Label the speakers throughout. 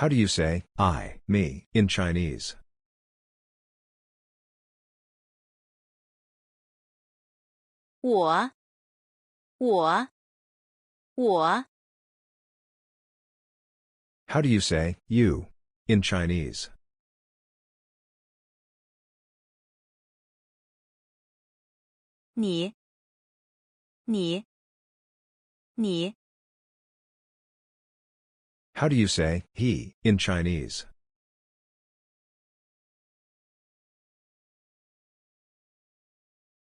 Speaker 1: How do you say I, me, in Chinese?
Speaker 2: 我，我。
Speaker 1: How do you say you, in Chinese?
Speaker 2: 你。
Speaker 1: How do you say he, in Chinese?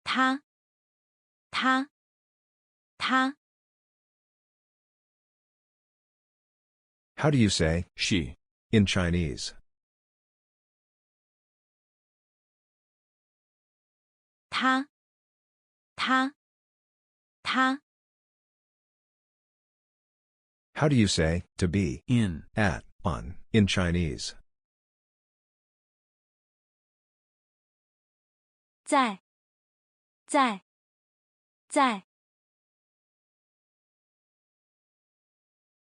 Speaker 2: 他。
Speaker 1: How do you say she, in Chinese?
Speaker 2: 他。
Speaker 1: How do you say to be
Speaker 3: In.
Speaker 1: at, on, in Chinese?
Speaker 2: 在。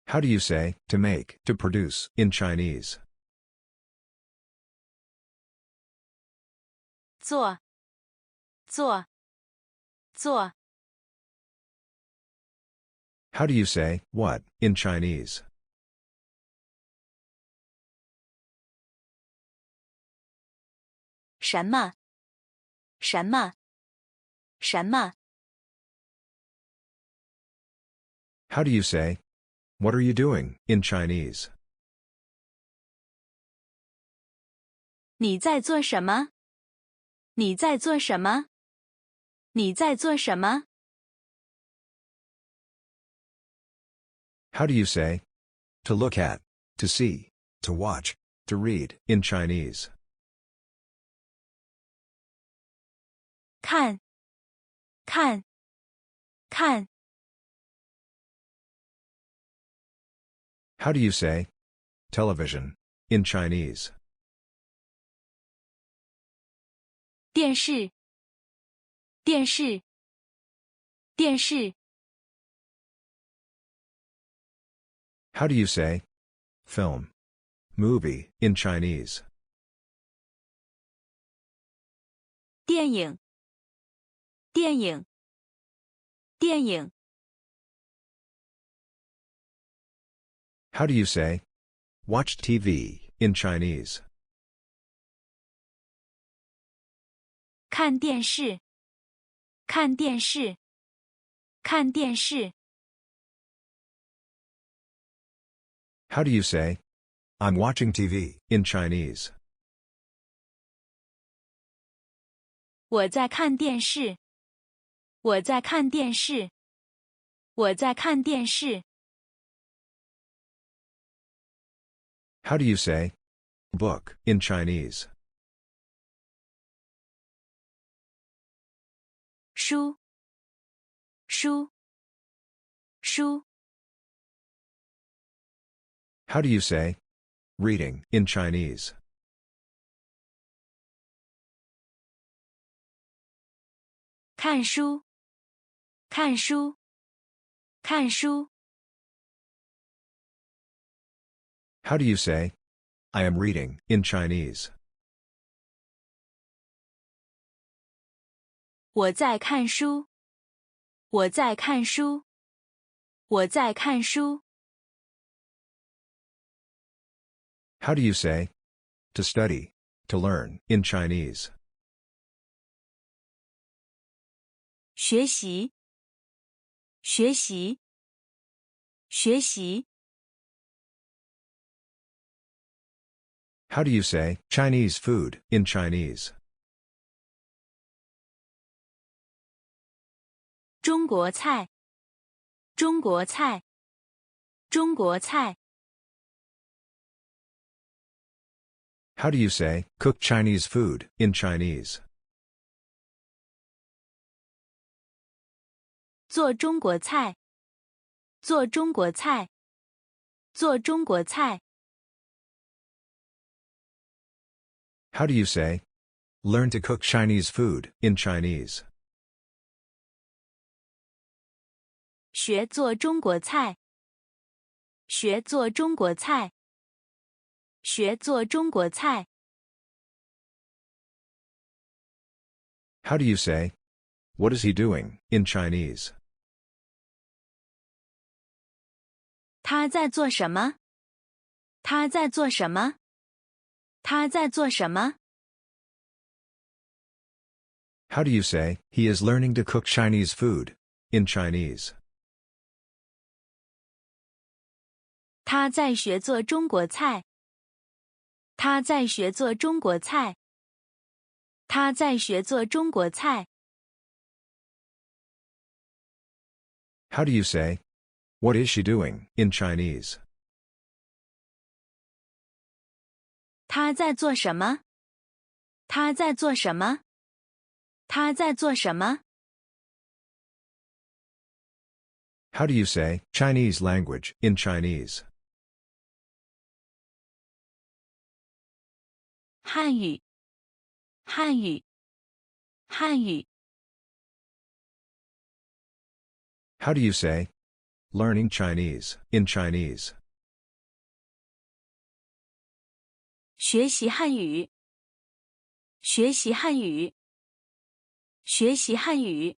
Speaker 1: How do you say to make, to produce, in Chinese?
Speaker 2: 做。
Speaker 1: How do you say what, in Chinese?
Speaker 2: 什么？
Speaker 1: How do you say what are you doing, in Chinese?
Speaker 2: 你在做什么？
Speaker 1: How do you say to look at, to see, to watch, to read, in Chinese?
Speaker 2: 看。
Speaker 1: How do you say television, in Chinese?
Speaker 2: 电视。
Speaker 1: How do you say film, movie, in Chinese?
Speaker 2: 电影。
Speaker 1: How do you say watch TV, in Chinese?
Speaker 2: 看电视。
Speaker 1: How do you say I'm watching TV, in Chinese?
Speaker 2: 我在看电视。
Speaker 1: How do you say book, in Chinese?
Speaker 2: 书。
Speaker 1: How do you say reading, in Chinese?
Speaker 2: 看书。
Speaker 1: How do you say I am reading, in Chinese?
Speaker 2: 我在看书。
Speaker 1: How do you say to study, to learn, in Chinese?
Speaker 2: 学习。
Speaker 1: How do you say Chinese food, in Chinese?
Speaker 2: 中国菜。
Speaker 1: How do you say cook Chinese food, in Chinese?
Speaker 2: 做中国菜。
Speaker 1: How do you say learn to cook Chinese food, in Chinese?
Speaker 2: 学做中国菜。学做中国菜。
Speaker 1: How do you say, "What is he doing" in Chinese?
Speaker 2: 他在做什么？他在做什么？他在做什么？
Speaker 1: How do you say, "He is learning to cook Chinese food" in Chinese?
Speaker 2: 他在学做中国菜。他在学做中国菜。他在学做中国菜。
Speaker 1: How do you say, "What is she doing" in Chinese?
Speaker 2: 他在做什么？他在做什么？他在做什么？
Speaker 1: How do you say, "Chinese language" in Chinese?
Speaker 2: 汉语，汉语，汉语。
Speaker 1: How do you say, "Learning Chinese" in Chinese?
Speaker 2: 学习汉语，学习汉语，学习汉语。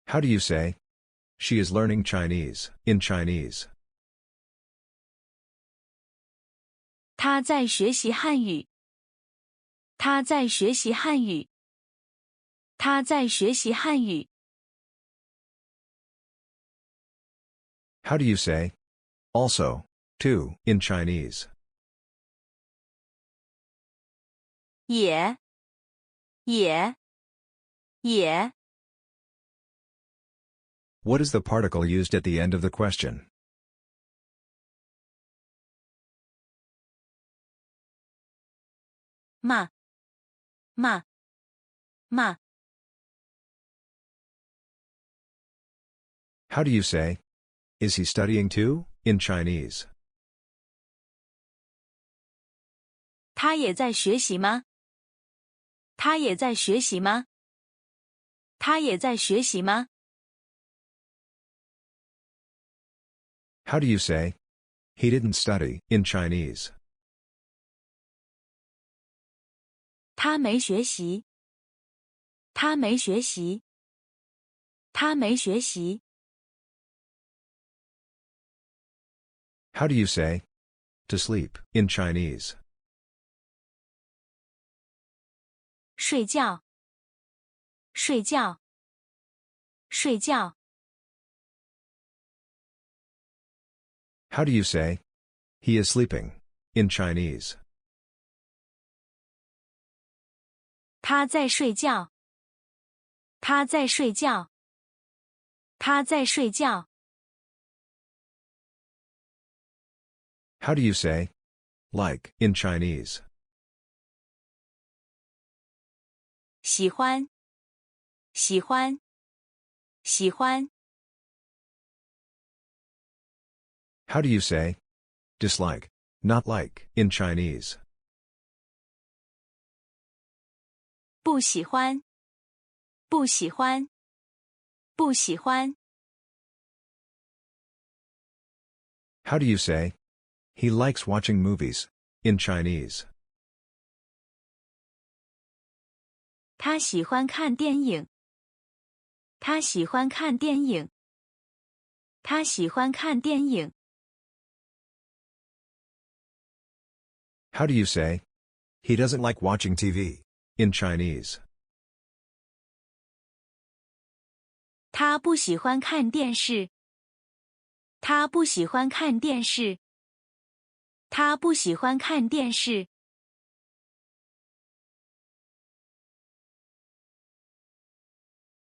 Speaker 1: How do you say, "She is learning Chinese" in Chinese?
Speaker 2: 他在学习汉语。他在学习汉语。他在学习汉语。
Speaker 1: How do you say, "Also" too in Chinese?
Speaker 2: 也，也，也。
Speaker 1: What is the particle used at the end of the question?
Speaker 2: 嘛，嘛，嘛。
Speaker 1: How do you say, "Is he studying too" in Chinese?
Speaker 2: 他也在学习吗？他也在学习吗？他也在学习吗？
Speaker 1: How do you say, "He didn't study" in Chinese?
Speaker 2: 他没学习。他没学习。他没学习。
Speaker 1: How do you say, "To sleep" in Chinese?
Speaker 2: 睡觉，睡觉，睡觉。
Speaker 1: How do you say, "He is sleeping" in Chinese?
Speaker 2: 他在睡觉。他在睡觉。他在睡觉。
Speaker 1: How do you say, "Like" in Chinese?
Speaker 2: 喜欢，喜欢，喜欢。
Speaker 1: How do you say, "Dislike" not like in Chinese?
Speaker 2: 不喜欢，不喜欢，不喜欢。
Speaker 1: How do you say, "He likes watching movies" in Chinese?
Speaker 2: 他喜欢看电影。他喜欢看电影。他喜欢看电影。
Speaker 1: How do you say, "He doesn't like watching TV" in Chinese?
Speaker 2: 他不喜欢看电视。他不喜欢看电视。他不喜欢看电视。